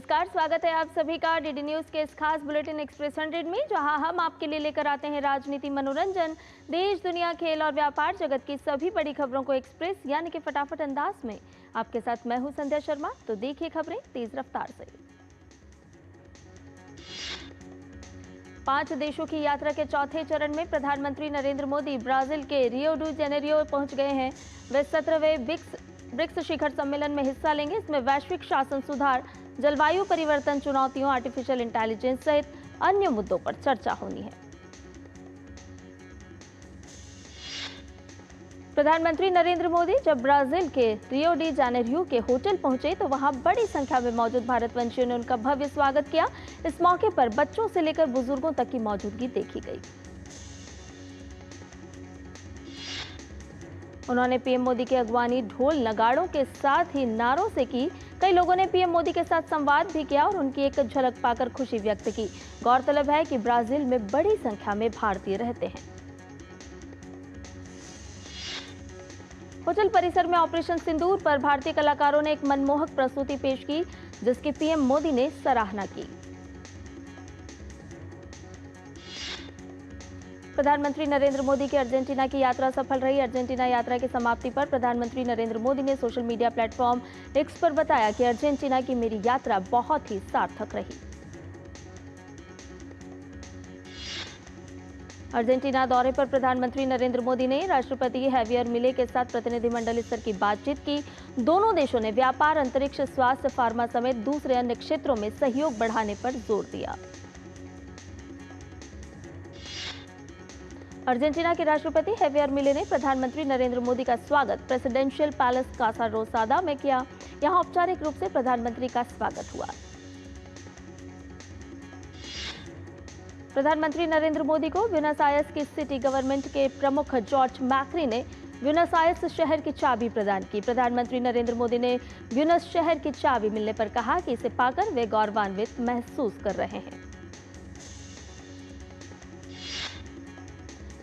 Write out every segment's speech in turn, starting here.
नमस्कार, स्वागत है आप सभी का डीडी न्यूज के इस खास बुलेटिन एक्सप्रेस 100 में, जहां हम आपके लिए लेकर आते हैं राजनीति, मनोरंजन, देश दुनिया, खेल और व्यापार जगत की सभी बड़ी खबरों को एक्सप्रेस यानी कि फटाफट अंदाज में। आपके साथ मैं हूं संध्या शर्मा। तो देखिए खबरें तेज रफ्तार से। 5 देशों की यात्रा के चौथे चरण में प्रधानमंत्री नरेंद्र मोदी ब्राजील के रियो डी जेनेरियो पहुंच गए हैं। वे 17वें ब्रिक्स शिखर सम्मेलन में हिस्सा लेंगे। इसमें वैश्विक शासन सुधार, जलवायु परिवर्तन चुनौतियों, आर्टिफिशियल इंटेलिजेंस सहित अन्य मुद्दों पर चर्चा होनी है। प्रधानमंत्री नरेंद्र मोदी जब ब्राजील के रियो डी जेनेरियो के होटल पहुंचे तो वहां बड़ी संख्या में मौजूद भारतवंशियों ने उनका भव्य स्वागत किया। इस मौके पर बच्चों से लेकर बुजुर्गों तक की मौजूदगी देखी गई। उन्होंने पीएम मोदी की अगवानी ढोल नगाड़ों के साथ ही नारों से की। कई लोगों ने पीएम मोदी के साथ संवाद भी किया और उनकी एक झलक पाकर खुशी व्यक्त की। गौरतलब है कि ब्राजील में बड़ी संख्या में भारतीय रहते हैं। होटल परिसर में ऑपरेशन सिंदूर पर भारतीय कलाकारों ने एक मनमोहक प्रस्तुति पेश की, जिसकी पीएम मोदी ने सराहना की। प्रधानमंत्री नरेंद्र मोदी की अर्जेंटीना की यात्रा सफल रही। अर्जेंटीना यात्रा की समाप्ति पर प्रधानमंत्री नरेंद्र मोदी ने सोशल मीडिया प्लेटफॉर्म एक्स पर बताया कि अर्जेंटीना की मेरी यात्रा बहुत ही सार्थक रही। अर्जेंटीना दौरे पर प्रधानमंत्री नरेंद्र मोदी ने राष्ट्रपति हैवियर मिले के साथ प्रतिनिधिमंडल स्तर की बातचीत की। दोनों देशों ने व्यापार, अंतरिक्ष, स्वास्थ्य, फार्मा समेत दूसरे अन्य क्षेत्रों में सहयोग बढ़ाने पर जोर दिया। अर्जेंटीना के राष्ट्रपति हैवियर मिले ने प्रधानमंत्री नरेंद्र मोदी का स्वागत प्रेसिडेंशियल पैलेस कासा रोसादा में किया। यहां औपचारिक रूप से प्रधानमंत्री का स्वागत हुआ। प्रधानमंत्री नरेंद्र मोदी को ब्यूनस आयर्स की सिटी गवर्नमेंट के प्रमुख जॉर्ज मैक्री ने ब्यूनस आयर्स शहर की चाबी प्रदान की। प्रधानमंत्री नरेंद्र मोदी ने ब्यूनस शहर की चाबी मिलने पर कहा कि इसे पाकर वे गौरवान्वित महसूस कर रहे हैं।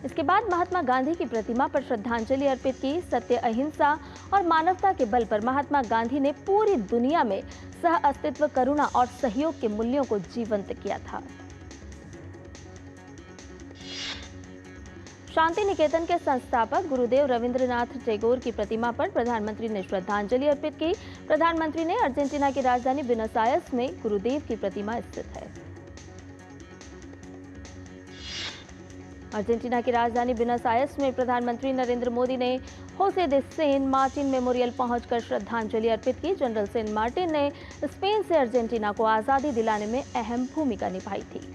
इसके बाद महात्मा गांधी की प्रतिमा पर श्रद्धांजलि अर्पित की। सत्य, अहिंसा और मानवता के बल पर महात्मा गांधी ने पूरी दुनिया में सह अस्तित्व, करुणा और सहयोग के मूल्यों को जीवंत किया था। शांति निकेतन के संस्थापक गुरुदेव रविंद्रनाथ टैगोर की प्रतिमा पर प्रधानमंत्री ने श्रद्धांजलि अर्पित की। प्रधानमंत्री ने अर्जेंटीना की राजधानी ब्यूनस आयर्स में गुरुदेव की प्रतिमा स्थित है। अर्जेंटीना की राजधानी ब्यूनस आयर्स में प्रधानमंत्री नरेंद्र मोदी ने होसे दे सेन मार्टिन मेमोरियल पहुंचकर श्रद्धांजलि अर्पित की। जनरल सेन मार्टिन ने स्पेन से अर्जेंटीना को आजादी दिलाने में अहम भूमिका निभाई थी।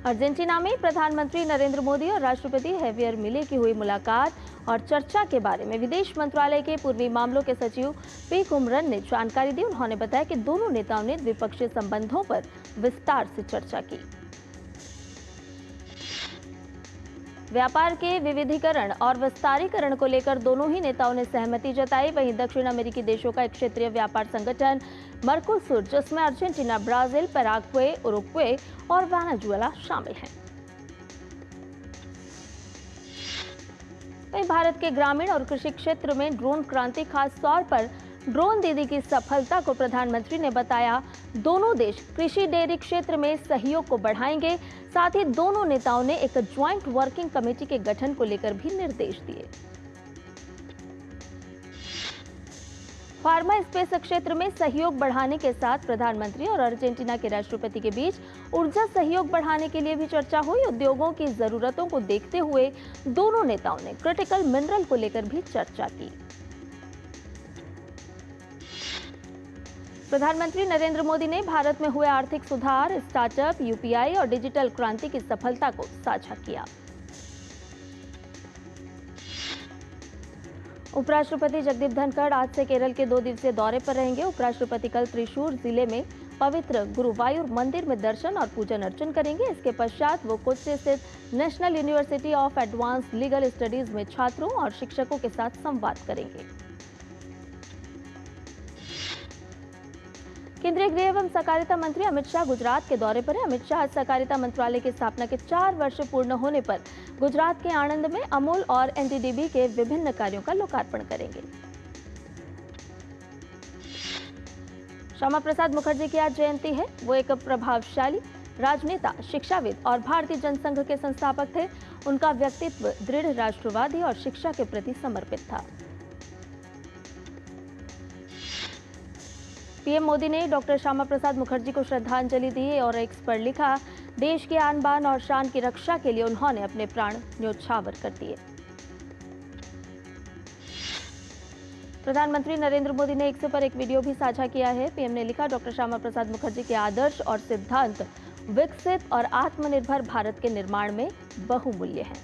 अर्जेंटीना में प्रधानमंत्री नरेंद्र मोदी और राष्ट्रपति हैवियर मिले की हुई मुलाकात और चर्चा के बारे में विदेश मंत्रालय के पूर्वी मामलों के सचिव पी कुमरन ने जानकारी दी। उन्होंने बताया कि दोनों नेताओं ने द्विपक्षीय संबंधों पर विस्तार से चर्चा की। व्यापार के विविधीकरण और विस्तारीकरण को लेकर दोनों ही नेताओं ने सहमति जताई। वहीं दक्षिण अमेरिकी देशों का एक क्षेत्रीय व्यापार संगठन मर्कोसुर, जिसमें अर्जेंटीना, ब्राजील, पैराग्वे, उरुग्वे और वेनेजुएला शामिल हैं। वहीं भारत के ग्रामीण और कृषि क्षेत्र में ड्रोन क्रांति, खास तौर पर ड्रोन दीदी की सफलता को प्रधानमंत्री ने बताया। दोनों देश कृषि डेयरी क्षेत्र में सहयोग को बढ़ाएंगे। साथ ही दोनों नेताओं ने एक ज्वाइंट वर्किंग कमेटी के गठन को लेकर भी निर्देश दिए। फार्मा स्पेस क्षेत्र में सहयोग बढ़ाने के साथ प्रधानमंत्री और अर्जेंटीना के राष्ट्रपति के बीच ऊर्जा सहयोग बढ़ाने के लिए भी चर्चा हुई। उद्योगों की जरूरतों को देखते हुए दोनों नेताओं ने क्रिटिकल मिनरल को लेकर भी चर्चा की। प्रधानमंत्री नरेंद्र मोदी ने भारत में हुए आर्थिक सुधार, स्टार्टअप, यूपीआई और डिजिटल क्रांति की सफलता को साझा किया। उपराष्ट्रपति जगदीप धनखड़ आज से केरल के 2 दिवसीय दौरे पर रहेंगे। उपराष्ट्रपति कल त्रिशूर जिले में पवित्र गुरुवायूर मंदिर में दर्शन और पूजन अर्चन करेंगे। इसके पश्चात वो कोच्चि स्थित national university of advance legal studies में छात्रों और शिक्षकों के साथ संवाद करेंगे। केंद्रीय गृह एवं सहकारिता मंत्री अमित शाह गुजरात के दौरे पर हैं। अमित शाह सहकारिता मंत्रालय की स्थापना के 4 वर्ष पूर्ण होने पर गुजरात के आणंद में अमूल और एनडीडीबी के विभिन्न कार्यों का लोकार्पण करेंगे। श्यामा प्रसाद मुखर्जी की आज जयंती है। वो एक प्रभावशाली राजनेता, शिक्षाविद और भारतीय जनसंघ के संस्थापक थे। उनका व्यक्तित्व दृढ़ राष्ट्रवादी और शिक्षा के प्रति समर्पित था। पीएम मोदी ने डॉक्टर श्यामा प्रसाद मुखर्जी को श्रद्धांजलि दी और एक्स पर लिखा, देश की आन बान और शान की रक्षा के लिए उन्होंने अपने प्राण न्योछावर कर दिए। प्रधानमंत्री नरेंद्र मोदी ने एक्स पर एक वीडियो भी साझा किया है। पीएम ने लिखा, डॉक्टर श्यामा प्रसाद मुखर्जी के आदर्श और सिद्धांत विकसित और आत्मनिर्भर भारत के निर्माण में बहुमूल्य हैं।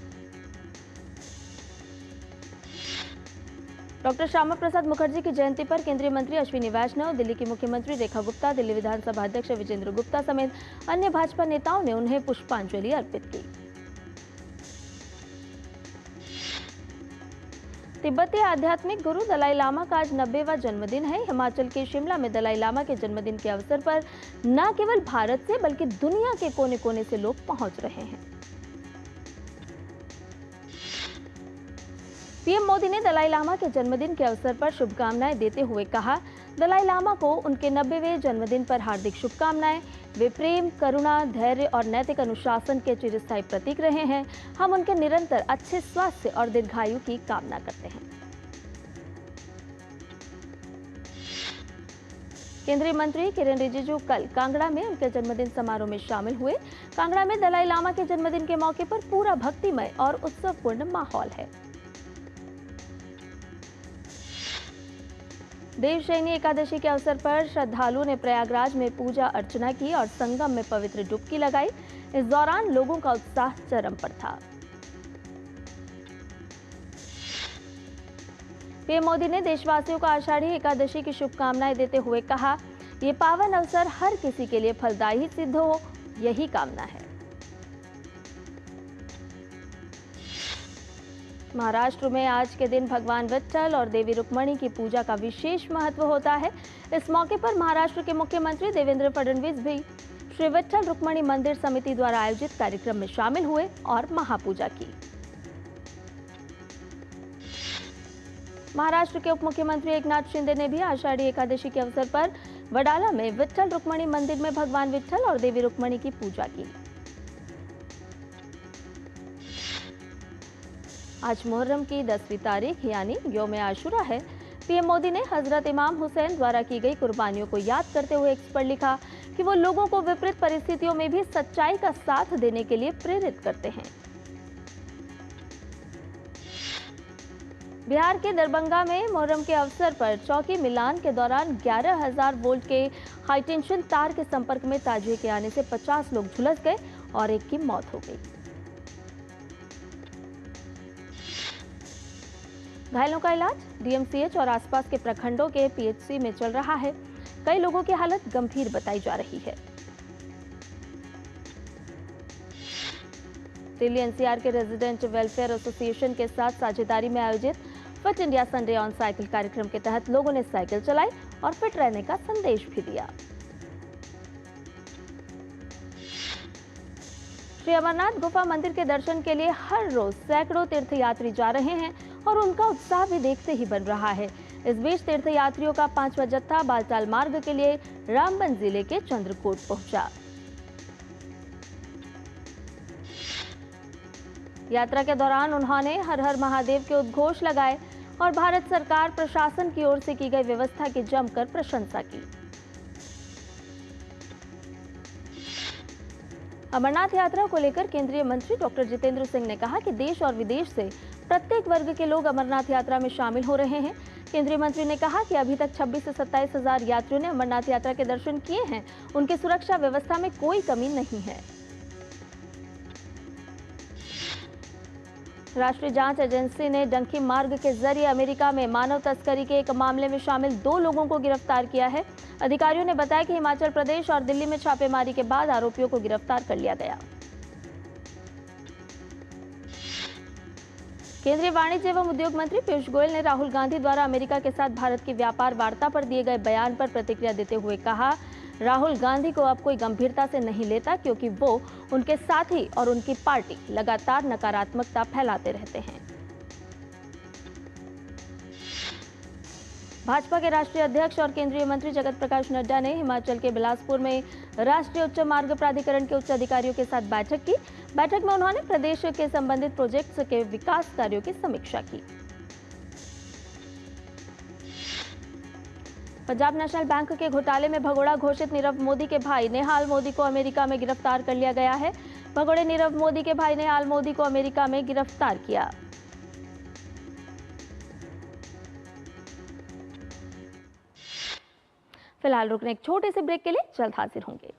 डॉक्टर श्यामा प्रसाद मुखर्जी की जयंती पर केंद्रीय मंत्री अश्विनी वैष्णव, दिल्ली की मुख्यमंत्री रेखा गुप्ता, दिल्ली विधानसभा अध्यक्ष विजेंद्र गुप्ता समेत अन्य भाजपा नेताओं ने उन्हें पुष्पांजलि अर्पित की। तिब्बती आध्यात्मिक गुरु दलाई लामा का आज 90वां जन्मदिन है। हिमाचल के शिमला में दलाई लामा के जन्मदिन के अवसर पर न केवल भारत से बल्कि दुनिया के कोने कोने से लोग पहुंच रहे हैं। पीएम मोदी ने दलाई लामा के जन्मदिन के अवसर पर शुभकामनाएं देते हुए कहा, दलाई लामा को उनके 90वें जन्मदिन पर हार्दिक शुभकामनाएं। वे प्रेम, करुणा, धैर्य और नैतिक अनुशासन के चिरस्थायी प्रतीक रहे हैं। हम उनके निरंतर अच्छे स्वास्थ्य और दीर्घायु की कामना करते हैं। केंद्रीय मंत्री किरेन रिजिजू कल कांगड़ा में उनके जन्मदिन समारोह में शामिल हुए। कांगड़ा में दलाई लामा के जन्मदिन के मौके पर पूरा भक्तिमय और उत्सवपूर्ण माहौल है। देवशयनी एकादशी के अवसर पर श्रद्धालुओं ने प्रयागराज में पूजा अर्चना की और संगम में पवित्र डुबकी लगाई। इस दौरान लोगों का उत्साह चरम पर था। पीएम मोदी ने देशवासियों को आषाढ़ी एकादशी की शुभकामनाएं देते हुए कहा, ये पावन अवसर हर किसी के लिए फलदायी सिद्ध हो, यही कामना है। महाराष्ट्र में आज के दिन भगवान विट्ठल और देवी रुक्मणी की पूजा का विशेष महत्व होता है। इस मौके पर महाराष्ट्र के मुख्यमंत्री देवेंद्र फडणवीस भी श्री विट्ठल रुक्मणी मंदिर समिति द्वारा आयोजित कार्यक्रम में शामिल हुए और महापूजा की। महाराष्ट्र के उप मुख्यमंत्री एकनाथ शिंदे ने भी आषाढ़ी एकादशी के अवसर पर वडाला में विट्ठल रुक्मणी मंदिर में भगवान विट्ठल और देवी रुक्मणी की पूजा की। आज मुहर्रम की 10वीं तारीख यानी यौम आशुरा है। पीएम मोदी ने हजरत इमाम हुसैन द्वारा की गई कुर्बानियों को याद करते हुए एक्स पर लिखा कि वो लोगों को विपरीत परिस्थितियों में भी सच्चाई का साथ देने के लिए प्रेरित करते हैं। बिहार के दरभंगा में मुहर्रम के अवसर पर चौकी मिलान के दौरान 11,000 वोल्ट के हाईटेंशन तार के संपर्क में ताजिए के आने से 50 लोग झुलस गए और एक की मौत हो गई। घायलों का इलाज डीएमसीएच और आसपास के प्रखंडों के पीएचसी में चल रहा है। कई लोगों की हालत गंभीर बताई जा रही है। दिल्ली एनसीआर के रेजिडेंट वेलफेयर एसोसिएशन के साथ साझेदारी में आयोजित fit India Sunday on cycle कार्यक्रम के तहत लोगों ने साइकिल चलाई और फिट रहने का संदेश भी दिया। श्री अमरनाथ गुफा मंदिर के दर्शन के लिए हर रोज सैकड़ों तीर्थयात्री जा रहे हैं और उनका उत्साह भी देखते ही बन रहा है। इस बीच तीर्थयात्रियों का 5वां जत्था बालताल मार्ग के लिए रामबन जिले के चंद्रकोट पहुंचा। यात्रा के दौरान उन्होंने हर हर महादेव के उद्घोष लगाए और भारत सरकार प्रशासन की ओर से की गई व्यवस्था की जमकर प्रशंसा की। अमरनाथ यात्रा को लेकर केंद्रीय मंत्री डॉक्टर जितेंद्र सिंह ने कहा कि देश और विदेश से प्रत्येक वर्ग के लोग अमरनाथ यात्रा में शामिल हो रहे हैं। केंद्रीय मंत्री ने कहा कि अभी तक 26 से 27 हजार यात्रियों ने अमरनाथ यात्रा के दर्शन किए हैं। उनकी सुरक्षा व्यवस्था में कोई कमी नहीं है। राष्ट्रीय जांच एजेंसी ने डंकी मार्ग के जरिए अमेरिका में मानव तस्करी के एक मामले में शामिल 2 लोगों को गिरफ्तार किया है। अधिकारियों ने बताया कि हिमाचल प्रदेश और दिल्ली में छापेमारी के बाद आरोपियों को गिरफ्तार कर लिया गया। केंद्रीय वाणिज्य एवं उद्योग मंत्री पीयूष गोयल ने राहुल गांधी द्वारा अमेरिका के साथ भारत की व्यापार वार्ता पर दिए गए बयान पर प्रतिक्रिया देते हुए कहा, राहुल गांधी को अब कोई गंभीरता से नहीं लेता क्योंकि वो, उनके साथी और उनकी पार्टी लगातार नकारात्मकता फैलाते रहते हैं। भाजपा के राष्ट्रीय अध्यक्ष और केंद्रीय मंत्री जगत प्रकाश नड्डा ने हिमाचल के बिलासपुर में राष्ट्रीय उच्च मार्ग प्राधिकरण के उच्च अधिकारियों के साथ बैठक की। बैठक में उन्होंने प्रदेश के संबंधित प्रोजेक्ट्स के विकास कार्यों की समीक्षा की। पंजाब नेशनल बैंक के घोटाले में भगोड़ा घोषित नीरव मोदी के भाई नेहाल मोदी को अमेरिका में गिरफ्तार कर लिया गया है। भगोड़े नीरव मोदी के भाई नेहाल मोदी को अमेरिका में गिरफ्तार किया। फिलहाल रुकने एक छोटे से ब्रेक के लिए जल्द हाजिर होंगे।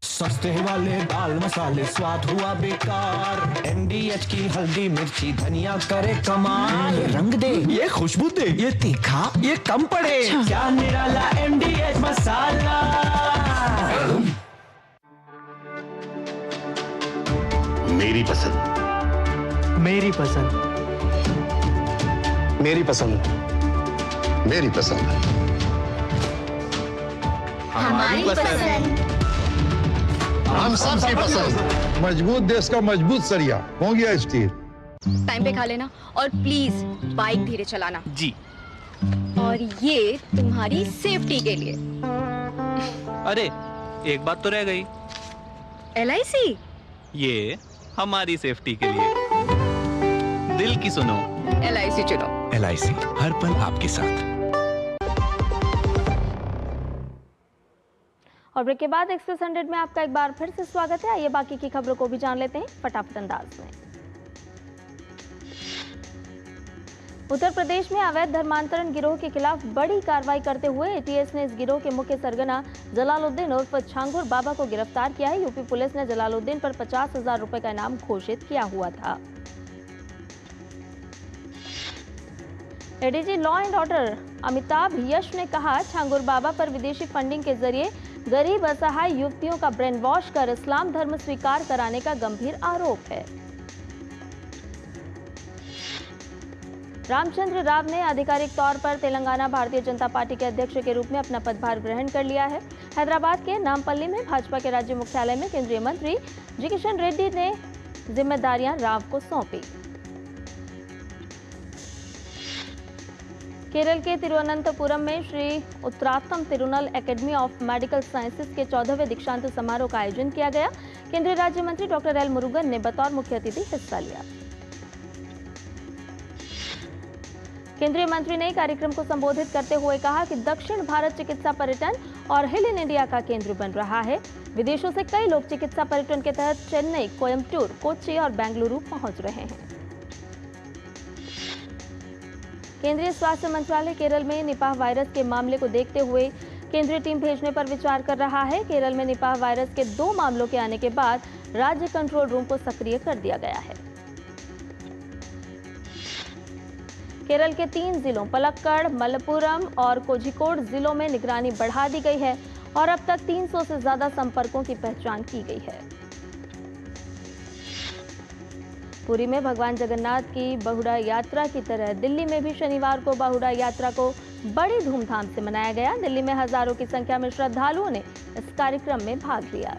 सस्ते वाले दाल मसाले स्वाद हुआ बेकार। एमडीएच की हल्दी मिर्ची धनिया करे कमाल। ये रंग दे, ये खुशबू दे, ये तीखा, ये कम पड़े। क्या निराला एमडीएच मसाला। मेरी पसंद, मेरी पसंद, मेरी पसंद, मेरी पसंद, हमारी पसंद, हम सबकी पसंद। मजबूत देश का मजबूत सरिया हो गया स्टील। टाइम पे खा लेना और प्लीज बाइक धीरे चलाना जी। और ये तुम्हारी सेफ्टी के लिए। अरे एक बात तो रह गई। LIC ये हमारी सेफ्टी के लिए। दिल की सुनो, LIC चुनो। LIC हर पल आपके साथ। और ब्रेक के बाद एक्सप्रेस 100 में आपका एक बार फिर से स्वागत है। आइए बाकी की खबरों को भी जान लेते हैं फटाफट अंदाज में। उत्तर प्रदेश में अवैध धर्मांतरण गिरोह के खिलाफ बड़ी कार्रवाई करते हुए ATS ने इस गिरोह के मुख्य सरगना जलालुद्दीन उर्फ छांगुर बाबा को गिरफ्तार किया है। यूपी पुलिस ने जलालुद्दीन पर 50,000 रुपए का इनाम घोषित किया हुआ था। ADG law and order Amitabh Yash ने कहा, छांगुर बाबा पर विदेशी फंडिंग के जरिए गरीब असहाय युवतियों का ब्रेन वॉश कर इस्लाम धर्म स्वीकार कराने का गंभीर आरोप है। रामचंद्र राव ने आधिकारिक तौर पर तेलंगाना भारतीय जनता पार्टी के अध्यक्ष के रूप में अपना पदभार ग्रहण कर लिया है। हैदराबाद के नामपल्ली में भाजपा के राज्य मुख्यालय में केंद्रीय मंत्री जी किशन रेड्डी ने जिम्मेदारियां राव को सौंपी। केरल के तिरुवनंतपुरम में Shri Uthradom Thirunal academy of medical sciences के 14वें दीक्षांत समारोह का आयोजन किया गया। केंद्रीय राज्य मंत्री डॉक्टर एल मुरुगन ने बतौर मुख्य अतिथि हिस्सा लिया। केंद्रीय मंत्री ने कार्यक्रम को संबोधित करते हुए कहा कि दक्षिण भारत चिकित्सा पर्यटन और हिल इन इंडिया का केंद्र बन रहा है। विदेशों से कई लोग चिकित्सा पर्यटन के तहत चेन्नई, कोयम्बटूर, कोच्चि और बेंगलुरु पहुंच रहे हैं। केंद्रीय स्वास्थ्य मंत्रालय केरल में निपाह वायरस के मामले को देखते हुए केंद्रीय टीम भेजने पर विचार कर रहा है। केरल में निपाह वायरस के 2 मामलों के आने के बाद राज्य कंट्रोल रूम को सक्रिय कर दिया गया है। केरल के 3 जिलों पलक्कड़, मलप्पुरम और कोझिकोड जिलों में निगरानी बढ़ा दी गई है और अब तक 300 से ज्यादा संपर्कों की पहचान की गई है। पुरी में भगवान जगन्नाथ की बहुड़ा यात्रा की तरह दिल्ली में भी शनिवार को बहुड़ा यात्रा को बड़ी धूमधाम से मनाया गया। दिल्ली में हजारों की संख्या में श्रद्धालुओं ने इस कार्यक्रम में भाग लिया।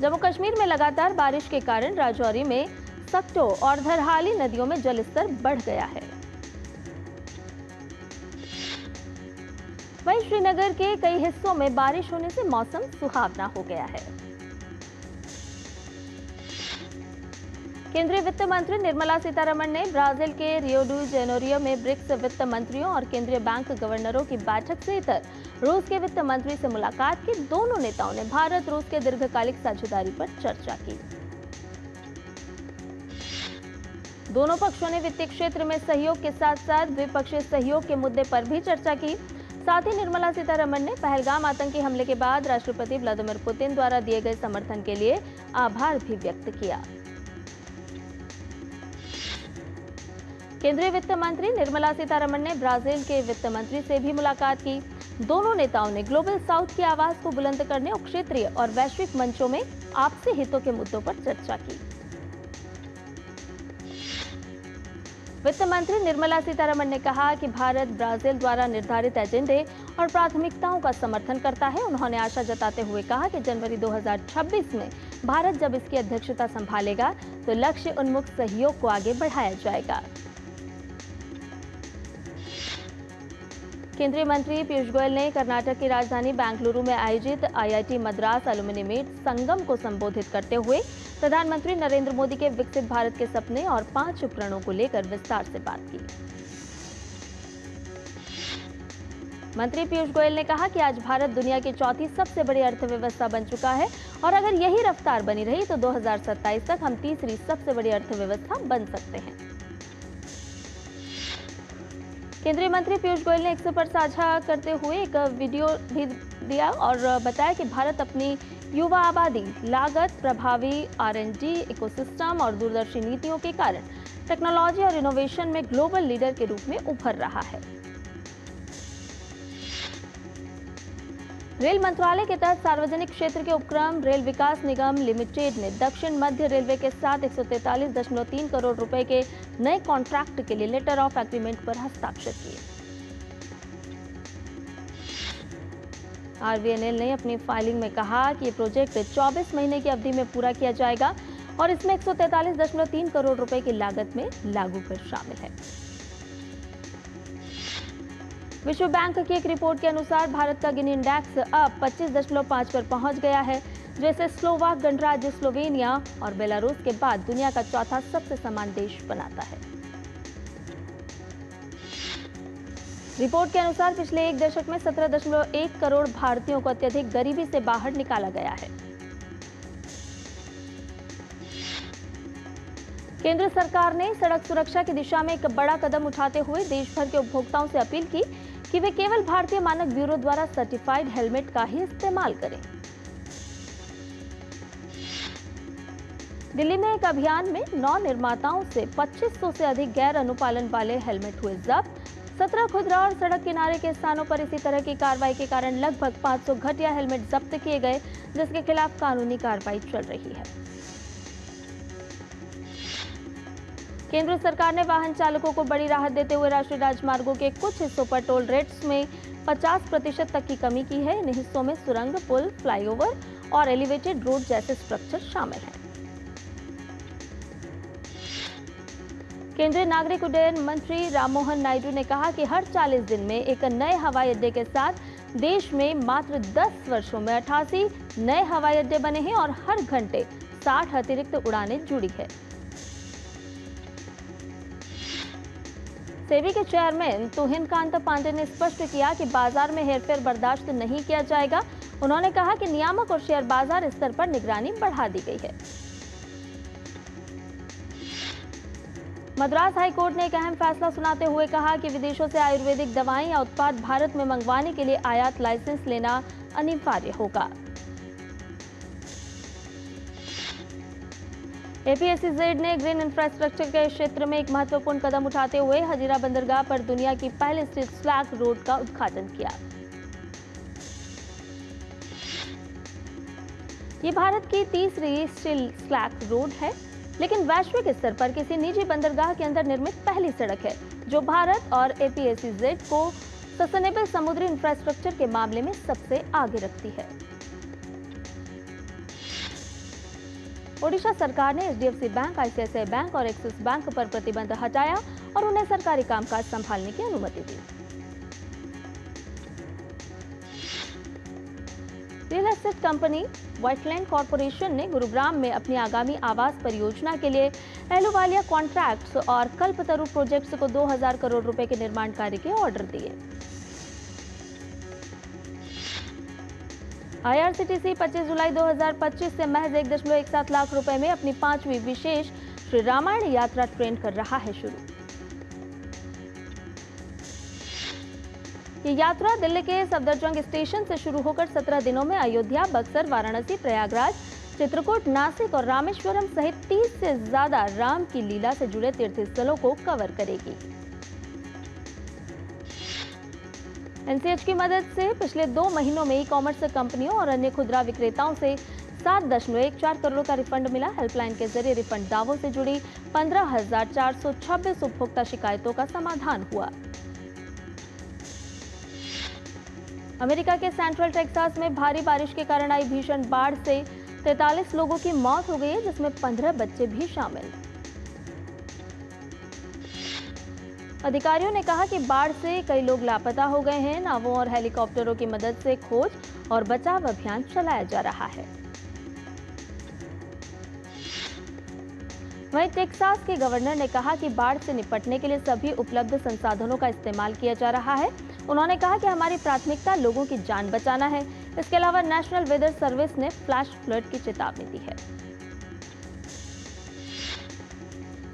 जम्मू कश्मीर में लगातार बारिश के कारण राजौरी में सक्टो और धरहाली नदियों में जलस्तर बढ़ गया है। वहीं श्रीनगर के कई हिस्सों में बारिश होने से मौसम सुहावना हो गया है। केंद्रीय वित्त मंत्री निर्मला सीतारमण ने ब्राजील के रियो डी जेनेरियो में ब्रिक्स वित्त मंत्रियों और केंद्रीय बैंक गवर्नरों की बैठक से इतर रूस के वित्त मंत्री से मुलाकात की। दोनों नेताओं ने भारत रूस के दीर्घकालिक साझेदारी पर चर्चा की। दोनों पक्षों ने वित्तीय क्षेत्र में सहयोग के साथ साथ द्विपक्षीय सहयोग के मुद्दे पर भी चर्चा की। साथ ही निर्मला सीतारमण ने पहलगाम आतंकी हमले के बाद राष्ट्रपति व्लादिमीर पुतिन द्वारा दिए गए समर्थन के लिए आभार भी व्यक्त किया। केंद्रीय वित्त मंत्री निर्मला सीतारमण ने ब्राजील के वित्त मंत्री से भी मुलाकात की। दोनों नेताओं ने ग्लोबल साउथ की आवाज को बुलंद करने और क्षेत्रीय और वैश्विक मंचों में आपसी हितों के मुद्दों पर चर्चा की। वित्त मंत्री निर्मला सीतारमण ने कहा कि भारत ब्राजील द्वारा निर्धारित एजेंडे और प्राथमिकताओं का समर्थन करता है। उन्होंने आशा जताते हुए कहा कि जनवरी 2026 में भारत जब इसकी अध्यक्षता संभालेगा तो लक्ष्य उन्मुख सहयोग को आगे बढ़ाया जाएगा। केंद्रीय मंत्री पीयूष गोयल ने कर्नाटक की राजधानी बेंगलुरु में आयोजित आईआईटी मद्रास एल्यूमिनी मीट संगम को संबोधित करते हुए प्रधानमंत्री नरेंद्र मोदी के विकसित भारत के सपने और 5 उपकरणों को लेकर विस्तार से बात की। मंत्री पीयूष गोयल ने कहा कि आज भारत दुनिया की चौथी सबसे बड़ी अर्थव्यवस्था बन चुका है और अगर यही रफ्तार बनी रही तो 2027 तक हम तीसरी सबसे बड़ी अर्थव्यवस्था बन सकते हैं। केंद्रीय मंत्री पीयूष गोयल ने एक्स पर साझा करते हुए एक वीडियो भी दिया और बताया कि भारत अपनी युवा आबादी, लागत, प्रभावी R&D इकोसिस्टम और दूरदर्शी नीतियों के कारण टेक्नोलॉजी और इनोवेशन में ग्लोबल लीडर के रूप में उभर रहा है। रेल मंत्रालय के तहत सार्वजनिक क्षेत्र के उपक्रम रेल विकास निगम लिमिटेड ने दक्षिण मध्य रेलवे के साथ 143.3 करोड़ रुपए के नए कॉन्ट्रैक्ट के लिए लेटर ऑफ एग्रीमेंट पर हस्ताक्षर किए। RVNL ने अपनी फाइलिंग में कहा कि ये प्रोजेक्ट 24 महीने की अवधि में पूरा किया जाएगा और इसमें 143.3 करोड़ रुपए की लागत में लागू कर शामिल है। विश्व बैंक की एक रिपोर्ट के अनुसार भारत का गिनी इंडेक्स अब 25.5 पर पहुंच गया है, जो इसे स्लोवाक गणराज्य स्लोवेनिया और बेलारूस के बाद दुनिया का चौथा सबसे समान देश बनाता है। रिपोर्ट के अनुसार पिछले एक दशक में 17.1 करोड़ भारतीयों को अत्यधिक गरीबी से बाहर निकाला गया है। केंद्र सरकार ने सड़क सुरक्षा की दिशा में एक बड़ा कदम उठाते हुए देश भर के उपभोक्ताओं से अपील की कि वे केवल भारतीय मानक ब्यूरो द्वारा सर्टिफाइड हेलमेट का ही इस्तेमाल करें। दिल्ली में एक अभियान में 9 निर्माताओं से 2500 से अधिक गैर अनुपालन वाले हेलमेट हुए जब्त। 17 खुदरा और सड़क किनारे के स्थानों पर इसी तरह की कार्रवाई के कारण लगभग 500 घटिया हेलमेट जब्त किए गए, जिसके खिलाफ कानूनी कार्रवाई चल रही है। केंद्र सरकार ने वाहन चालकों को बड़ी राहत देते हुए राष्ट्रीय राजमार्गों के कुछ हिस्सों पर टोल रेट्स में 50% तक की कमी की है। इन हिस्सों में सुरंग, पुल, फ्लाईओवर और एलिवेटेड रोड जैसे स्ट्रक्चर शामिल हैं। केंद्रीय नागरिक उड्डयन मंत्री राममोहन नायडू ने कहा कि हर 40 दिन में एक नए हवाई अड्डे के साथ देश में मात्र 10 वर्षों में 88 नए हवाई अड्डे बने हैं और हर घंटे 60 अतिरिक्त उड़ानें जुड़ी है। सेबी के चेयरमैन तुहिन कांत पांडे ने स्पष्ट किया कि बाजार में हेरफेर बर्दाश्त नहीं किया जाएगा। उन्होंने कहा कि नियामक और शेयर बाजार स्तर पर निगरानी बढ़ा दी गई है। मद्रास हाईकोर्ट ने एक अहम फैसला सुनाते हुए कहा कि विदेशों से आयुर्वेदिक दवाएं या उत्पाद भारत में मंगवाने के लिए आयात लाइसेंस लेना अनिवार्य होगा। APSEZ ने ग्रीन इंफ्रास्ट्रक्चर के क्षेत्र में एक महत्वपूर्ण कदम उठाते हुए हजीरा बंदरगाह पर दुनिया की पहली स्टील स्लैग रोड का उद्घाटन किया। ये भारत की तीसरी स्टील स्लैग रोड है, लेकिन वैश्विक स्तर पर किसी निजी बंदरगाह के अंदर निर्मित पहली सड़क है, जो भारत और APSEZ को सस्टेनेबल समुद्री इंफ्रास्ट्रक्चर के मामले में सबसे आगे रखती है। ओडिशा सरकार ने HDFC बैंक, ICICI बैंक और एक्सिस बैंक पर प्रतिबंध हटाया और उन्हें सरकारी कामकाज संभालने की अनुमति दी। रियल एस्टेट कंपनी व्हाइटलैंड कॉरपोरेशन ने गुरुग्राम में अपनी आगामी आवास परियोजना के लिए एलुवालिया कॉन्ट्रैक्ट्स और कल्पतरु प्रोजेक्ट्स को 2000 करोड़ रुपए के निर्माण कार्य के ऑर्डर दिए। IRCTC 25 जुलाई 2025 से महज 1.17 लाख रुपए में अपनी 5वीं विशेष श्री रामायण यात्रा ट्रेन कर रहा है शुरू। ये यात्रा दिल्ली के सफदरजंग स्टेशन से शुरू होकर 17 दिनों में अयोध्या, बक्सर, वाराणसी, प्रयागराज, चित्रकूट, नासिक और रामेश्वरम सहित 30 से ज्यादा राम की लीला से जुड़े तीर्थ स्थलों को कवर करेगी। NCH की मदद से पिछले 2 महीनों में ई-कॉमर्स कंपनियों और अन्य खुदरा विक्रेताओं से 7.14 करोड़ का रिफंड मिला। हेल्पलाइन के जरिए रिफंड दावों से जुड़ी 15,426 उपभोक्ता शिकायतों का समाधान हुआ। अमेरिका के सेंट्रल टेक्सास में भारी बारिश के कारण आई भीषण बाढ़ से 43 लोगों की मौत हो गई है, जिसमें 15 बच्चे भी शामिल। अधिकारियों ने कहा कि बाढ़ से कई लोग लापता हो गए हैं। नावों और हेलीकॉप्टरों की मदद से खोज और बचाव अभियान चलाया जा रहा है। वहीं टेक्सास के गवर्नर ने कहा कि बाढ़ से निपटने के लिए सभी उपलब्ध संसाधनों का इस्तेमाल किया जा रहा है। उन्होंने कहा कि हमारी प्राथमिकता लोगों की जान बचाना है। इसके अलावा नेशनल वेदर सर्विस ने फ्लैश फ्लड की चेतावनी दी है।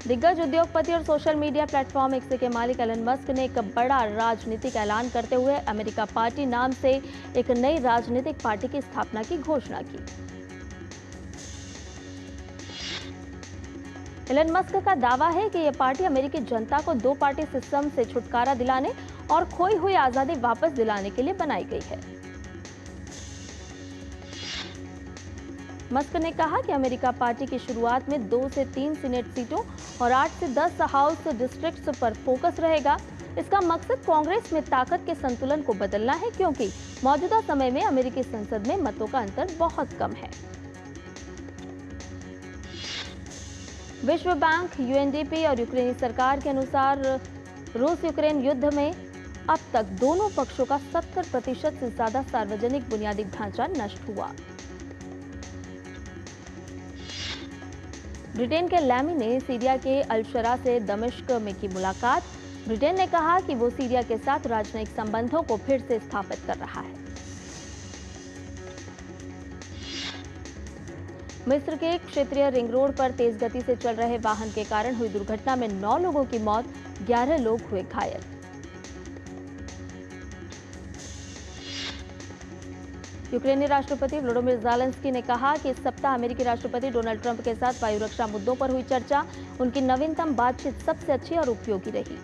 दिग्गज उद्योगपति और सोशल मीडिया प्लेटफॉर्म एक्स के मालिक एलन मस्क ने एक बड़ा राजनीतिक ऐलान करते हुए अमेरिका पार्टी नाम से एक नई राजनीतिक पार्टी की स्थापना की घोषणा की। एलन मस्क का दावा है कि यह पार्टी अमेरिकी जनता को दो पार्टी सिस्टम से छुटकारा दिलाने और खोई हुई आजादी वापस दिलाने के लिए बनाई गई है। मस्क ने कहा कि अमेरिका पार्टी की शुरुआत में 2 से 3 सीनेट सीटों और 8 से 10 हाउस डिस्ट्रिक्ट्स पर फोकस रहेगा। इसका मकसद कांग्रेस में ताकत के संतुलन को बदलना है, क्योंकि मौजूदा समय में अमेरिकी संसद में मतों का अंतर बहुत कम है। विश्व बैंक, यूएनडीपी और यूक्रेनी सरकार के अनुसार रूस यूक्रेन युद्ध में अब तक दोनों पक्षों का 70% से ज्यादा सार्वजनिक बुनियादी ढांचा नष्ट हुआ। ब्रिटेन के लैमी ने सीरिया के अल-शरा से दमिश्क में की मुलाकात। ब्रिटेन ने कहा कि वो सीरिया के साथ राजनयिक संबंधों को फिर से स्थापित कर रहा है। मिस्र के क्षेत्रीय रिंग रोड पर तेज गति से चल रहे वाहन के कारण हुई दुर्घटना में 9 लोगों की मौत, 11 लोग हुए घायल। यूक्रेनी राष्ट्रपति व्लादिमीर ज़ेलेंस्की ने कहा कि इस सप्ताह अमेरिकी राष्ट्रपति डोनाल्ड ट्रंप के साथ वायु रक्षा मुद्दों पर हुई चर्चा उनकी नवीनतम बातचीत सबसे अच्छी और उपयोगी रही।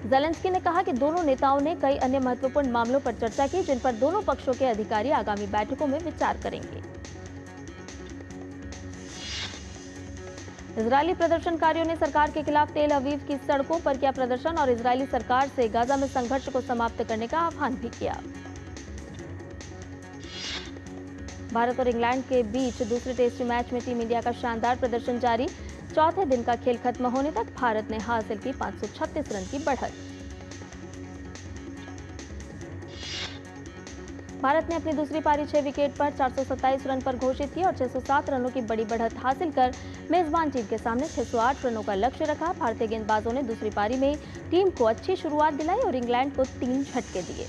ज़ेलेंस्की ने कहा कि दोनों नेताओं ने कई अन्य महत्वपूर्ण मामलों पर चर्चा की, जिन पर दोनों पक्षों के अधिकारी आगामी बैठकों में विचार करेंगे। इजरायली प्रदर्शनकारियों ने सरकार के खिलाफ तेल अवीव की सड़कों पर किया प्रदर्शन और इजरायली सरकार से गाजा में संघर्ष को समाप्त करने का आह्वान भी किया। भारत और इंग्लैंड के बीच दूसरे टेस्ट मैच में टीम इंडिया का शानदार प्रदर्शन जारी। चौथे दिन का खेल खत्म होने तक भारत ने हासिल की 536 रन की बढ़त। भारत ने अपनी दूसरी पारी 6 विकेट पर 427 रन पर घोषित की और 607 रनों की बड़ी बढ़त हासिल कर मेजबान टीम के सामने 608 रनों का लक्ष्य रखा। भारतीय गेंदबाजों ने दूसरी पारी में टीम को अच्छी शुरुआत दिलाई और इंग्लैंड को 3 झटके दिए।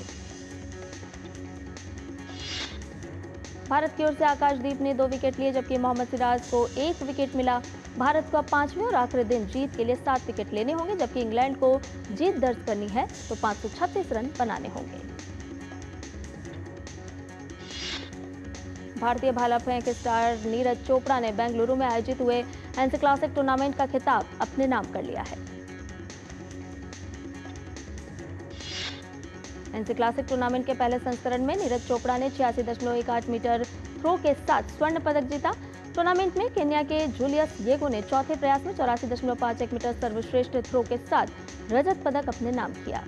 भारत की ओर से आकाशदीप ने 2 विकेट लिए, जबकि मोहम्मद सिराज को 1 विकेट मिला। भारत को अब 5वें और आखिरी दिन जीत के लिए 7 विकेट लेने होंगे, जबकि इंग्लैंड को जीत दर्ज करनी है तो 536 रन बनाने होंगे। भारतीय भाला फेंक स्टार नीरज चोपड़ा ने बेंगलुरु में आयोजित हुए एनसी क्लासिक टूर्नामेंट का खिताब अपने नाम कर लिया है। एनसी क्लासिक टूर्नामेंट के पहले संस्करण में नीरज चोपड़ा ने 86.18 मीटर थ्रो के साथ स्वर्ण पदक जीता। टूर्नामेंट में केन्या के जूलियस येगो ने चौथे प्रयास में 84.51 मीटर सर्वश्रेष्ठ थ्रो के साथ रजत पदक अपने नाम किया।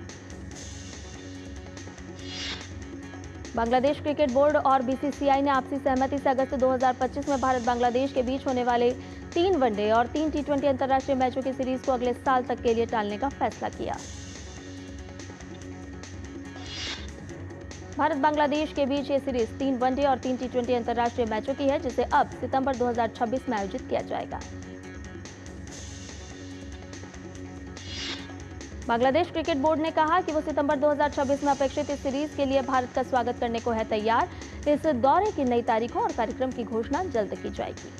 बांग्लादेश क्रिकेट बोर्ड और बीसीसीआई ने आपसी सहमति से अगस्त 2025 में भारत बांग्लादेश के बीच होने वाले 3 वनडे और 3 टी20 अंतर्राष्ट्रीय मैचों की सीरीज को अगले साल तक के लिए टालने का फैसला किया। भारत बांग्लादेश के बीच ये सीरीज 3 वनडे और 3 टी20 अंतर्राष्ट्रीय मैचों की है, जिसे अब सितंबर 2026 में आयोजित किया जाएगा। बांग्लादेश क्रिकेट बोर्ड ने कहा कि वो सितंबर 2026 में अपेक्षित इस सीरीज के लिए भारत का स्वागत करने को है तैयार। इस दौरे की नई तारीखों और कार्यक्रम की घोषणा जल्द की जाएगी।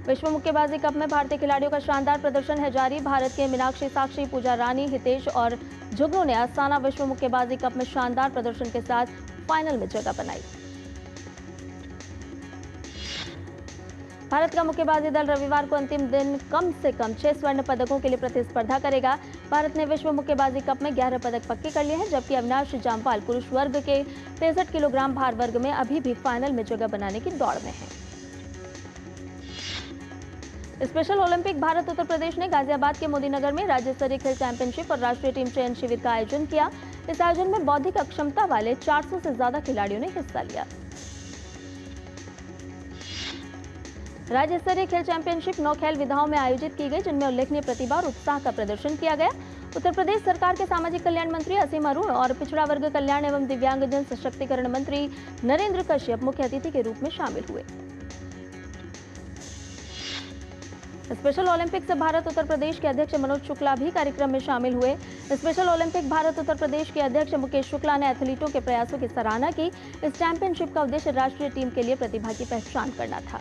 विश्व मुक्केबाजी कप में भारतीय खिलाड़ियों का शानदार प्रदर्शन है जारी। भारत के मीनाक्षी, साक्षी, पूजा रानी, हितेश और जुगनू ने अस्ताना विश्व मुक्केबाजी कप में शानदार प्रदर्शन के साथ फाइनल में जगह बनाई। भारत का मुक्केबाजी दल रविवार को अंतिम दिन कम से कम 6 स्वर्ण पदकों के लिए प्रतिस्पर्धा करेगा। भारत ने विश्व मुक्केबाजी कप में 11 पदक पक्के कर लिए हैं, जबकि अविनाश जामवाल पुरुष वर्ग के 63 किलोग्राम भार वर्ग में अभी भी फाइनल में जगह बनाने की दौड़ में है। स्पेशल ओलंपिक भारत उत्तर प्रदेश ने गाजियाबाद के मोदीनगर में राज्य स्तरीय खेल चैंपियनशिप और राष्ट्रीय टीम चयन शिविर का आयोजन किया। इस आयोजन में बौद्धिक अक्षमता वाले 400 से ज्यादा खिलाड़ियों ने हिस्सा लिया। राज्य स्तरीय खेल चैंपियनशिप 9 खेल विधाओं में आयोजित की गई, जिनमें उल्लेखनीय प्रतिभा और उत्साह का प्रदर्शन किया गया। उत्तर प्रदेश सरकार के सामाजिक कल्याण मंत्री असीम अरुण और पिछड़ा वर्ग कल्याण एवं दिव्यांगजन सशक्तिकरण मंत्री नरेंद्र कश्यप मुख्य अतिथि के रूप में शामिल हुए। स्पेशल ओलंपिक्स भारत उत्तर प्रदेश के अध्यक्ष मनोज शुक्ला भी कार्यक्रम में शामिल हुए। स्पेशल ओलंपिक भारत उत्तर प्रदेश के अध्यक्ष मुकेश शुक्ला ने एथलीटों के प्रयासों की सराहना की। इस चैंपियनशिप का उद्देश्य राष्ट्रीय टीम के लिए प्रतिभा की पहचान करना था।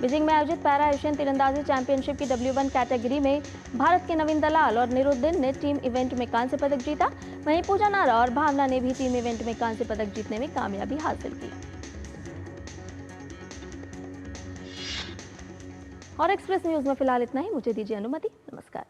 बीजिंग में आयोजित पैरा एशियन तीरंदाजी चैंपियनशिप की W1 कैटेगरी में भारत के नवीन दलाल और निरुद्दीन ने टीम इवेंट में कांस्य पदक जीता। वहीं पूजा नारा और भावना ने भी टीम इवेंट में कांस्य पदक जीतने में कामयाबी हासिल की। और एक्सप्रेस न्यूज में फिलहाल इतना ही। मुझे दीजिए अनुमति। नमस्कार।